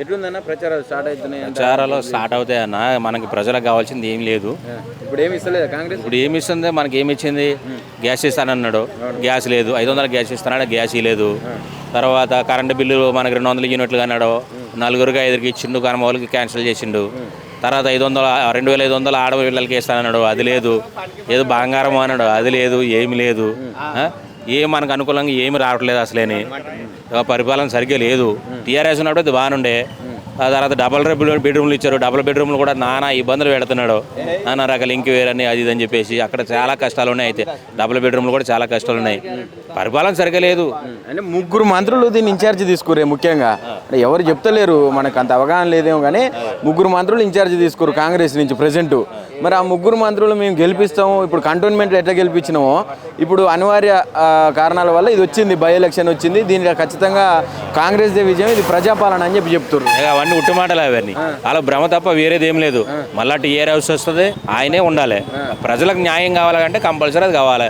ఎట్లుందన్న ప్రచారాలు స్టార్ట్ అవుతున్నాయి? ప్రచారాలు స్టార్ట్ అవుతాయన్న, మనకి ప్రజలకు కావాల్సింది ఏం లేదు. ఇప్పుడు ఏమి ఇస్తలేదా కాంగ్రెస్? ఇప్పుడు ఏమి ఇస్తుంది, మనకి ఏమి ఇచ్చింది? గ్యాస్ ఇస్తానన్నాడు, గ్యాస్ లేదు. 500 గ్యాస్ ఇస్తున్నాడు, గ్యాస్ లేదు. తర్వాత కరెంటు బిల్లు మనకి 200 యూనిట్లు అన్నాడు, నలుగురికి 5కి ఇచ్చిండు, కానీ వాళ్ళకి క్యాన్సిల్ చేసిండు. తర్వాత 2500 ఆడపిల్లలకి ఇస్తానన్నాడు, అది లేదు. ఏదో బంగారం అన్నాడు, అది లేదు. ఏమి లేదు. ఏం మనకు అనుకూలంగా ఏమి రావట్లేదు అసలేని. పరిపాలన సరిగ్గా లేదు. టీఆర్ఎస్ ఉన్నప్పుడు అది బాగానుండే. ఆ తర్వాత డబుల్ బెడ్రూమ్లు ఇచ్చారు. డబుల్ బెడ్రూమ్లు కూడా నానా ఇబ్బందులు పెడుతున్నాడు. నానా రకాల ఇంక్వైరీ అని అది అని చెప్పేసి అక్కడ చాలా కష్టాలు ఉన్నాయి. అయితే డబుల్ బెడ్రూమ్లు కూడా చాలా కష్టాలు ఉన్నాయి. పరిపాలన సరిగ్గా లేదు. అంటే 3 మంత్రులు దీన్ని ఇన్ఛార్జ్ తీసుకురే. ముఖ్యంగా ఎవరు చెప్తలేరు, మనకు అంత అవగాహన లేదేమో కానీ 3 మంత్రులు ఇన్ఛార్జ్ తీసుకురు కాంగ్రెస్ నుంచి ప్రెసెంట్. మరి ఆ 3 మంత్రులు మేము గెలిపిస్తాము. ఇప్పుడు కంటోన్మెంట్ ఎట్లా గెలిపించినామో ఇప్పుడు అనివార్య కారణాల వల్ల ఇది వచ్చింది, బై ఎలక్షన్ వచ్చింది. దీనికి ఖచ్చితంగా కాంగ్రెస్ దే విజయం, ఇది ప్రజాపాలన అని చెప్తున్నారు. అవన్నీ ఉట్టుమాటలు అవన్నీ. అలా భ్రమ తప్ప వేరేది ఏం లేదు. మళ్ళా టీఆర్ఎస్ వస్తుంది, ఆయనే ఉండాలి. ప్రజలకు న్యాయం కావాలంటే కంపల్సరీ అది కావాలి.